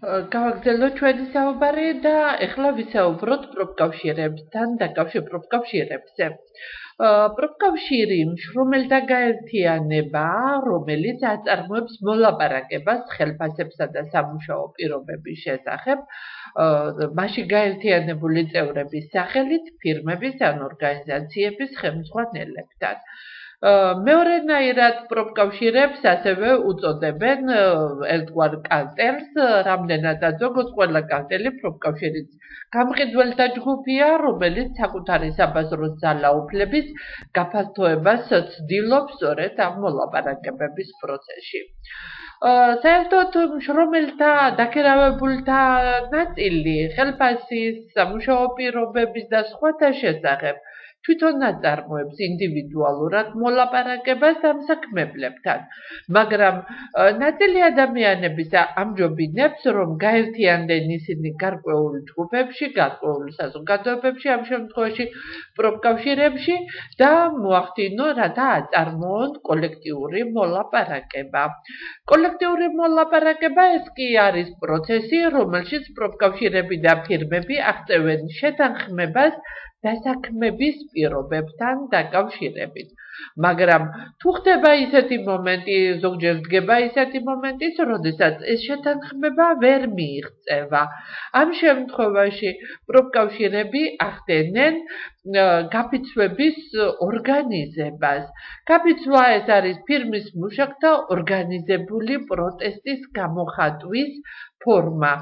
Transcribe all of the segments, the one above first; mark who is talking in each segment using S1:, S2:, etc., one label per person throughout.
S1: გავაგრძელოთ ჩვენი საუბარი და ეხლა ვისაუბროთ პროფკავშირებთან დაკავშირებით პროფკავშირებზე. პროფკავშირი მშრომელთა გაერთიანებაა, რომელიც აწარმოებს მოლაპარაკებას ხელფასებსა და სამუშაო პირობების შესახებ, მასში გაერთიანებული წევრების სახელით ფირმების ან ორგანიზაციების ხელმძღვანელებთან. მეორენაირად პროფკავშირებს ასევე უწოდებენ ერთგვარ კარტელს, რამდენადაც ზოგადად ყველა კარტელი პროფკავშირის გამყიდველთა ჯგუფია, რომელიც საკუთარი საბაზრო ძალაუფლების გაფართოებას ცდილობს სწორედ ამ მოლაპარაკებების პროცესში. საერთოდ მშრომელთა დაქირავებულთა ნაწილი ხელფასის, სამუშაო პირობების და სხვათა შესახებ თვითონ აწარმოებს ინდივიდუალურად მოლაპარაკებას დამსაქმებლებთან, მაგრამ ნაწილი ადამიანების ამჯობინებს, რომ გაერთიანდნენ ისინი გარკვეულ ჯგუფებში, გარკვეულ საზოგადოებებში, ამ შემთხვევაში პროფკავშირებში და მოახდინონ, რათა აწარმოონ კოლექტიური მოლაპარაკება. კოლექტიური მოლაპარაკება ეს კი არის პროცესი, რომელშიც პროფკავშირები და ფირმები აღწევენ შეთანხმებას დასაქმების პირობებთან დაკავშირებით. მაგრამ თუ ხდება ისეთი მომენტი, ზოგჯერ დგება ისეთი მომენტიც, როდესაც ეს შეთანხმება ვერ მიიღწევა. ამ შემთხვევაში პროფკავშირები ახდენენ გაფიცვების ორგანიზებას. გაფიცვა ეს არის ფირმის მუშაკთა ორგანიზებული პროტესტის გამოხატვის ფორმა,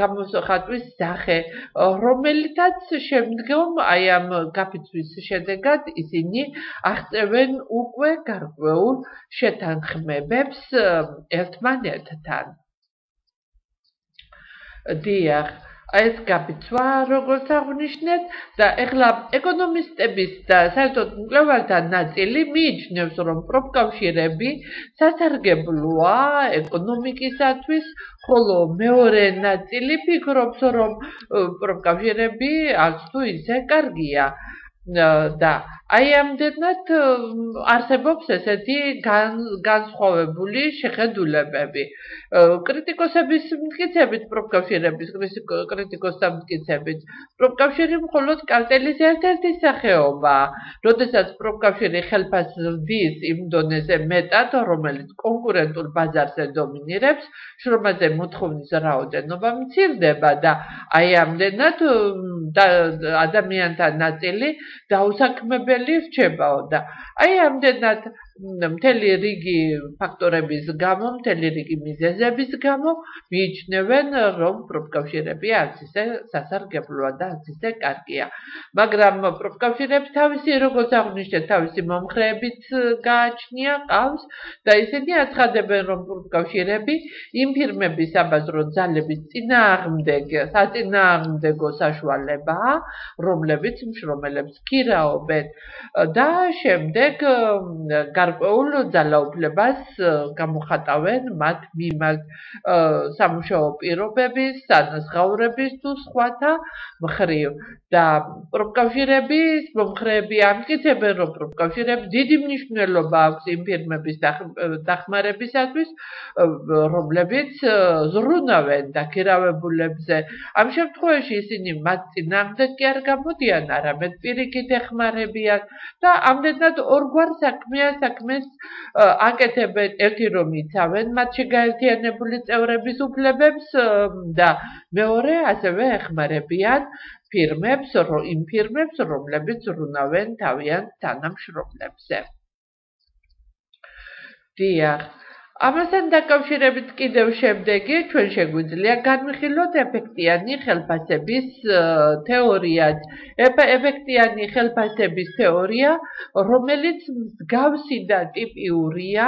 S1: გამოხატვის სახე, რომელთაც შემდგომ აი ამ გაფიცვის შედეგად ისინი აღწევენ უკვე გარკვეულ შეთანხმებებს ერთმანეთთან. დიახ, ეს გაფიცვა, როგორც აღნიშნეთ, და ეხლა ეკონომისტების და საერთოდ მკვლევართა ნაწილი მიიჩნევს, რომ პროფკავშირები სასარგებლოა ეკონომიკისათვის, ხოლო მეორე ნაწილი ფიქრობს, რომ პროფკავშირები არც თუ ისე კარგია. და აი ამდენად არსებობს ესეთი განსხვავებული შეხედულებები. კრიტიკოსების მტკიცებით, პროფკავშირების კრიტიკოსთა მტკიცებით, პროფკავშირი მხოლოდ კარტელის ერთ-ერთი სახეობაა, როდესაც პროფკავშირი ხელფასს ზრდის იმ დონეზე მეტად, რომელიც კონკურენტულ ბაზარზე დომინირებს, შრომაზე მოთხოვნის რაოდენობა მცირდება და აი ამდენად ადამიანთა ნაწილი დაუსაქმებელი რჩებაო და აი ამდენად მთელი რიგი ფაქტორების გამო, მთელი რიგი მიზეზების გამო მიიჩნევენ, რომ პროფკავშირები არც ისე სასარგებლოა და არც ისე კარგია. მაგრამ პროფკავშირებს თავისი, როგორც აღნიშნეთ, თავისი მომხრეებით გააჩნია, ყავს და ისინი აცხადებენ, რომ პროფკავშირები იმ ფირმების საბაზრო ძალების საწინააღმდეგო საშუალებაა, რომლებიც მშრომელებს ქირაობენ და შემდეგ გარკვეულ ძალაუფლებას გამოხატავენ მათ მიმართ სამუშაო პირობების, სანაზღაურების თუ სხვათა მხრივ. და პროფკავშირების მომხრეები ამტკიცებენ, რომ პროფკავშირებს დიდი მნიშვნელობა აქვს იმ ფირმების დახმარებისათვის, რომლებიც ზრუნავენ დაქირავებულებზე. ამ შემთხვევაში ისინი მათ წინააღმდეგ კი არ გამოდიან, არამედ პირიქით ეხმარებიან და ამდენად ორგვარ საქმეს აკეთებენ, ერთი რომ იცავენ მათ შეგაერთიანებული წევრების უფლებებს და მეორე ასევე ეხმარებიან იმ ფირმებს, რომლებიც ზრუნავენ თავიანთ თანამშრომლებზე. დიახ. ამასთან დაკავშირებით კიდევ შემდეგი ჩვენ შეგვიძლია განვიხილოთ ეფექტიანი ხელფასების თეორიაც. ეფექტიანი ხელფასების თეორია, რომელიც მსგავსი და ტიპიურია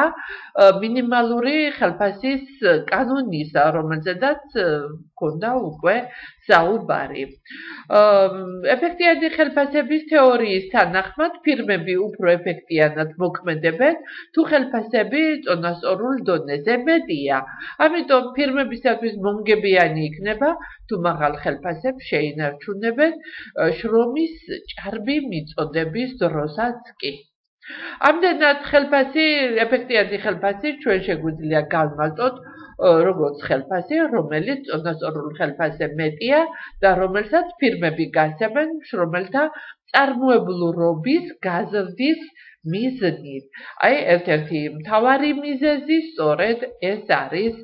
S1: მინიმალური ხელფასის კანონისა, რომელზედაც ჰქონდა უკვე საუბარი. ეფექტიანი ხელფასების თეორიის თანახმად ფირმები უფრო ეფექტიანად მოქმედებენ, თუ ხელფასები წონასწორულ დონეზე მეტია. ამიტომ ფირმებისათვის მომგებიანი იქნება, თუ მაღალ ხელფასებს შეინარჩუნებენ შრომის ჭარბი მიწოდების დროსაც კი. ამდენად ეფექტიანი ხელფასი ჩვენ შეგვიძლია გავმალტოთ როგორც ხელფასი, რომელიც წონასწორულ ხელფასზე მეტია და რომელსაც ფირმები გასცემენ მშრომელთა წარმოებლურობის გაზრდის მიზნით. აი, ერთ-ერთი მთავარი მიზეზი სწორედ ეს არის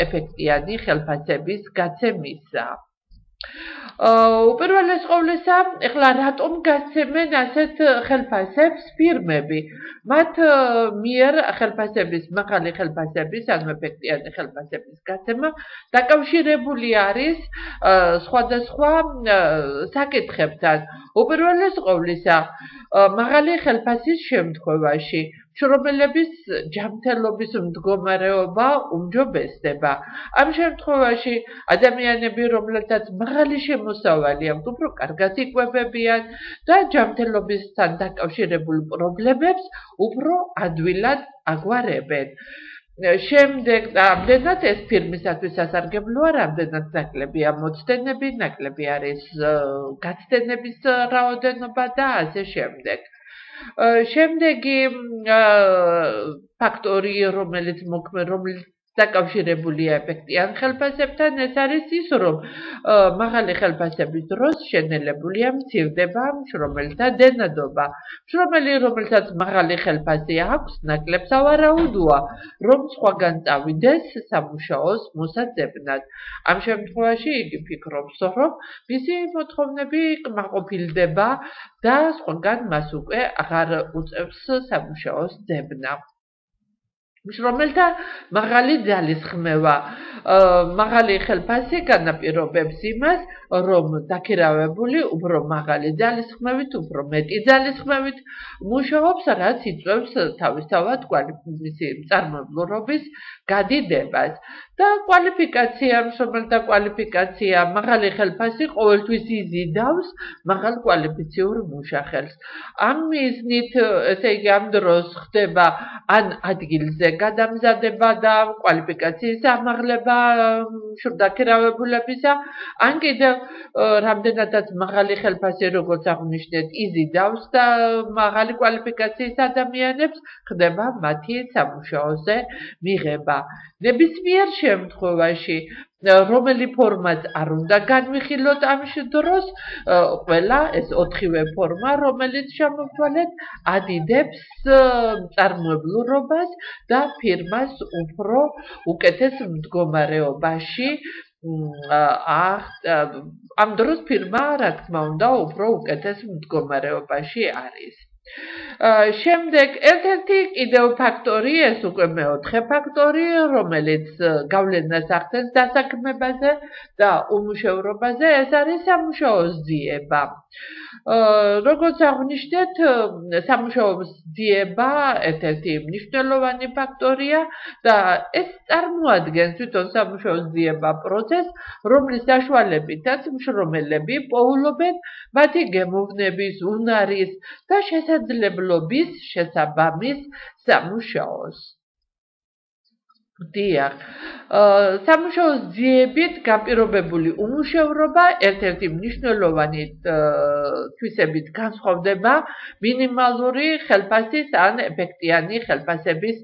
S1: ეფექტიანი ხელფასების გაცემისა. უპირველეს ყოვლისა, ეხლა რატომ გასცემენ ასეთ ხელფასებს ფირმები? მათ მიერ ხელფასების, მაღალი ხელფასების, ანუ ეფექტიანი ხელფასების გაცემა დაკავშირებული არის სხვადასხვა საკითხებთან. უპირველეს ყოვლისა, მაღალი ხელფასის შემთხვევაში მშრომელების ჯანმრთელობის მდგომარეობა უმჯობესდება. ამ შემთხვევაში ადამიანები, რომლებსაც მაღალი შემოსავალი აქვთ, უფრო კარგად იკვებებიან და ჯანმრთელობასთან დაკავშირებულ პრობლემებს უფრო ადვილად აგვარებენ. შემდეგ ამდენად ეს ფირმისათვის სასარგებლოა, რამდენად ნაკლებია მოცდენები, ნაკლები არის გაცდენების რაოდენობა და ასე შემდეგ. შემდეგი ფაქტორი, რომელიც დაკავშირებულია ეფექტიან ხელფასებთან, ეს არის ის, რომ მაღალი ხელფასების დროს შენელებულია მცირდება მშრომელთა დენადობა. მშრომელი, რომელსაც მაღალი ხელფასი აქვს, ნაკლებს ავარაუდოა, რომ სხვაგან წავიდეს სამუშაოს მოსაძებნად. ამ შემთხვევაში იგი ფიქრობს, რომ მისი მოთხოვნები კმაყოფილდება და სხვაგან მას უკვე აღარ უწევს სამუშაოს ძებნა. მშრომელთა მაღალი ძალისხმევა. მაღალი ხელფასი განაპირობებს იმას, რომ დაქირავებული უფრო მაღალი ძალისხმევით, უფრო მეტი ძალისხმევით მუშაობს, რაც იწვევს თავისთავად მისი წარმოებლურობის გადიდებას. და კვალიფიკაცია, მშრომელთა კვალიფიკაცია, მაღალი ხელფასი ყოველთვის იზიდავს მაღალ კვალიფიციურ მუშახელს. ამ მიზნით, ესე იგი, ამ დროს ხდება ან ადგილზე გადამზადება და კვალიფიკაციის ამაღლება დაქირავებულებისა, ან კიდევ რამდენადაც მაღალი ხელფასი, როგორც აღვნიშნეთ, იზიდავს და მაღალი კვალიფიკაციის ადამიანებს, ხდება მათი სამუშაოზე მიღება. ნებისმიერ შემთხვევაში, რომელი ფორმაც არ უნდა განვიხილოთ ამ დროს, ყველა ეს 4-ვე ფორმა, რომელიც შემოვალეთ, ადიდებს წარმოებლურობას და ფირმას უფრო უკეთეს მდგომარეობაში ამ დროს ფირმა, რა თქმა უნდა, უფრო უკეთეს მდგომარეობაში არის. შემდეგ ერთ-ერთი კიდევ ფაქტორი, ეს უკვე მეოთხე ფაქტორი, რომელიც გავლენას ახდენს დასაქმებაზე და უმუშევრობაზე, ეს არის სამუშაოს ძიება. როგორც აღვნიშნეთ, სამუშაოს ძიება ერთ-ერთი მნიშვნელოვანი ფაქტორია და ეს წარმოადგენს თვითონ სამუშაოს ძიება პროცესს, რომლის საშუალებითაც მშრომელები პოულობენ მათი გემოვნების, უნარის და შესაძლებლობის შესაბამის სამუშაოს. დიახ, სამუშაოს ძიებით განპირობებული უმუშევრობა ერთ-ერთი მნიშვნელოვანი თვისებით განსხვავდება მინიმალური ხელფასის ან ეფექტიანი ხელფასების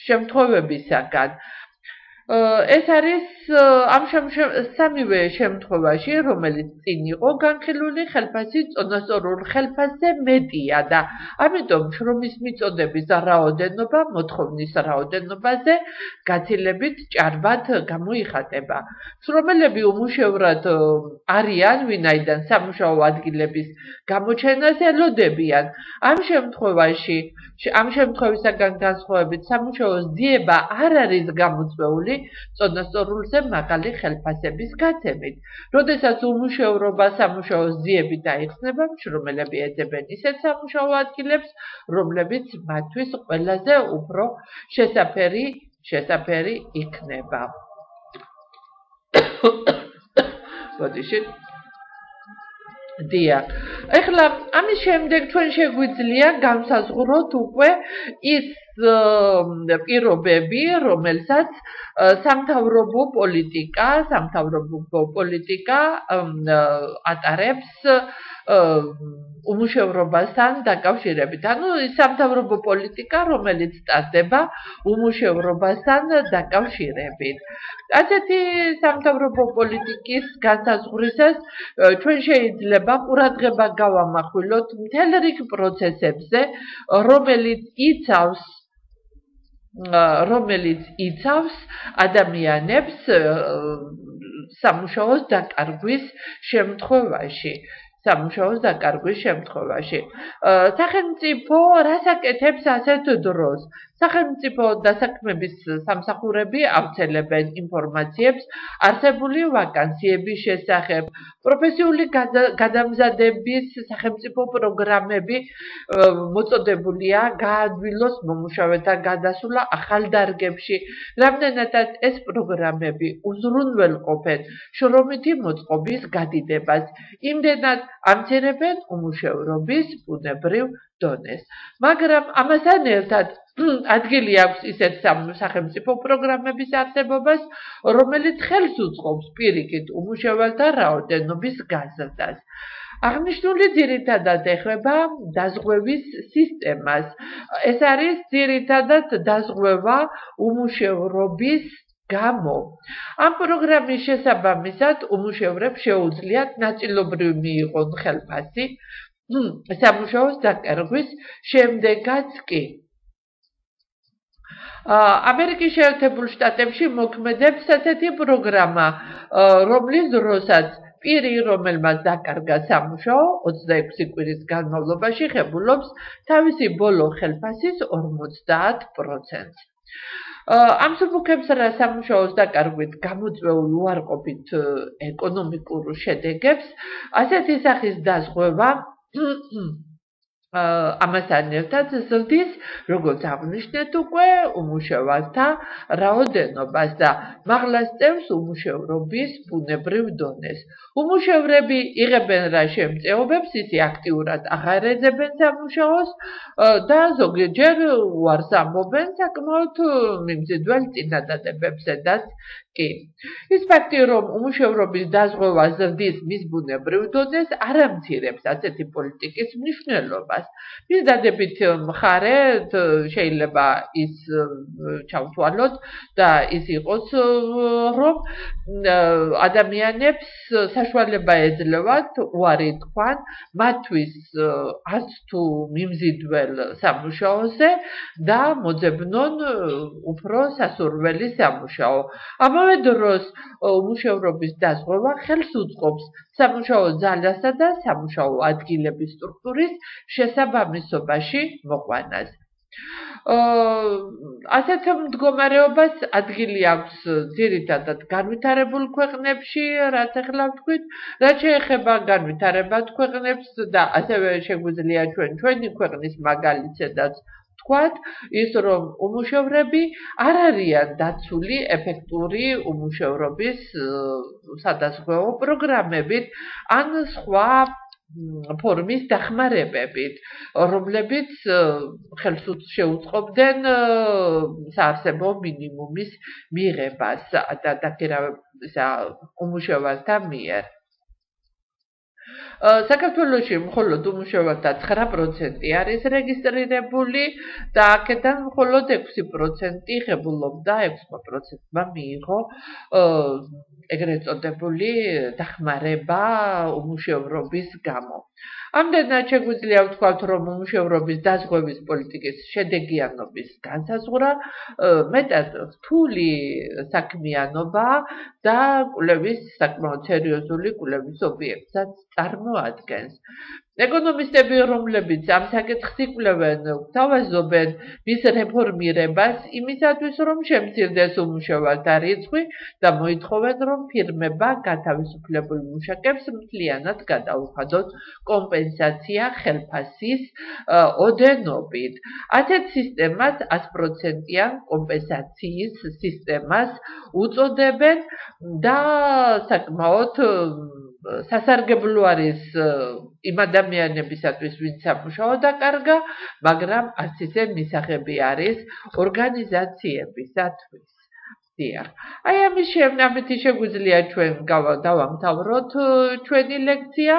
S1: შემთხვევებისაგან. ეს არის ამ სამივე შემთხვევაში, რომელიც წინ იყო განხილული, ხელფასი წონასწორულ ხელფასზე მეტია და ამიტომ შრომის მიწოდების რაოდენობა მოთხოვნის რაოდენობაზე გაცილებით ჭარბად გამოიხატება. მშრომელები უმუშევრად არიან, ვინაიდან სამუშაო ადგილების გამოჩენას ელოდებიან. ამ შემთხვევისაგან განსხვავებით, სამუშაოს ძიება არ არის გამოწვეული წონასწორულზე მაღალი ხელფასების გაცემით. როდესაც უმუშევრობა სამუშაოს ძიებით აიხსნება, მშრომელები ეძებენ ისეთ სამუშაო ადგილებს, რომლებიც მათთვის ყველაზე უფრო შესაფერი იქნება. ბოდიშით. ეხლა ამის შემდეგ ჩვენ შეგვიძლია განსაზღვროთ უკვე ის პირობები, რომელსაც სამთავრობო პოლიტიკა ატარებს უმუშევრობასთან დაკავშირებით. ანუ ის სამთავრობო პოლიტიკა, რომელიც ტარდება უმუშევრობასთან დაკავშირებით. ასეთი სამთავრობო პოლიტიკის განსაზღვრისას ჩვენ შეიძლება ყურადღება გავამახვილოთ მთელ რიგ პროცესებზე, რომელიც იცავს ადამიანებს სამუშაოს დაკარგვის შემთხვევაში. სახელმწიფო რას აკეთებს ასეთ დროს? სახელმწიფო დასაქმების სამსახურები ავრცელებენ ინფორმაციებს არსებული ვაკანსიების შესახებ, პროფესიული გადამზადების სახელმწიფო პროგრამები მოწოდებულია გაადვილოს მომუშავეთა გადასვლა ახალ დარგებში, რამდენადაც ეს პროგრამები უზრუნველყოფენ შრომითი მოწყობის გადიდებას, იმდენად ამცირებენ უმუშევრობის ბუნებრივ დონეს. მაგრამ ამასთან ერთად ადგილი აქვს ისეთ სახელმწიფო პროგრამების არსებობას, რომელიც ხელს უწყობს პირიქით უმუშეველთა რაოდენობის გაზრდას. აღნიშნული ძირითადად ეხება დაზღვევის სისტემას. ეს არის ძირითადად დაზღვევა უმუშევრობის გამო. ამ პროგრამის შესაბამისად უმუშევრებს შეუძლიათ ნაწილობრივ მიიღონ ხელფასი სამუშაოს დაკარგვის შემდეგაც კი. ამერიკის შეერთებულ შტატებში მოქმედებს ასეთი პროგრამა, რომლის დროსაც პირი, რომელმაც დაკარგა სამუშაო 26 კვირის განმავლობაში ღებულობს თავისი ბოლო ხელფასის 50%. ამ სუბუქებს რა სამუშაოს დაკარგვით გამოწვეულ უარყოფით ეკონომიკურ შედეგებს, ასეთი სახის დაზღვევა ამასთან ერთად ზრდის, როგორც აღვნიშნეთ უკვე, უმუშევალთა რაოდენობას და მაღლასწევს უმუშევრობის ბუნებრივ დონეს. უმუშევრები იღებენ რა შემწეობებს, ისე აქტიურად აღარ ეძებენ სამუშაოს და ზოგჯერ უარს ამბობენ საკმაოდ მიმზიდველ წინადადებებსაც კი. ის ფაქტი, რომ უმუშევრობის დაზღვევა ზრდის მის ბუნებრივ დონეს, არ ამცირებს ასეთი პოლიტიკის მნიშვნელობას. მის დადებით მხარე შეიძლება ის ჩავთვალოთ და ის იყოს, რომ ადამიანებს საშუალება ეძლევათ უარი თქვან მათთვის არც თუ მიმზიდველ სამუშაოზე და მოძებნონ უფრო სასურველი სამუშაო. ამავე დროს უმუშევრობის დაზღვევა ხელს უწყობს სამუშაო ძალასა და სამუშაო ადგილების სტრუქტურის შესაბამისობაში მოყვანას. ასეთ მდგომარეობას ადგილი აქვს ძირითადად განვითარებულ ქვეყნებში, რაც ახლა ვთქვით, რაც შეეხება განვითარებად ქვეყნებს და ასევე შეგვიძლია ჩვენი ქვეყნის მაგალითებსაც ვთქვათ, ის რომ უმუშევრები არ არიან დაცული ეფექტური უმუშევრობის სადაზღვეო პროგრამებით ან სხვა ფორმის დახმარებებით, რომლებიც ხელს შეუწყობდნენ საარსებო მინიმუმის მიღებას და დაქირავებას უმუშევალთა მიერ. საქართველოში მხოლოდ უმუშევალთა 9% არის რეგისტრირებული და აქედან მხოლოდ 6% ღებულობდა, 6%-მა მიიღო ეგრეთ წოდებული დახმარება უმუშევრობის გამო. ამდენად შეგვიძლია ვთქვათ, რომ უმუშევრობის დაზღვევის პოლიტიკის შედეგიანობის განსაზღვრა მეტად რთული საქმიანობა და კვლევის საკმაოდ სერიოზული კვლევის ობიექტსაც წარმოადგენს. ეკონომისტები, რომლებიც ამ საკითხს იკვლევენ, გვთავაზობენ მის რეფორმირებას იმისათვის, რომ შემცირდეს უმუშევალთა რიცხვი და მოითხოვენ, რომ ფირმებმა გათავისუფლებულ მუშაკებს მთლიანად გადაუხადოთ კომპენსაცია ხელფასის ოდენობით. ასეთ სისტემას 100%-იან კომპენსაციის სისტემას უწოდებენ და საკმაოდ სასარგებლო არის იმ ადამიანებისათვის, ვინც სამუშაო დაკარგა, მაგრამ არც ისე მისაღები არის ორგანიზაციებისათვის. დიახ. აი ამის შემნამეთი შეგვიძლია ჩვენ დავამთავროთ ჩვენი ლექცია.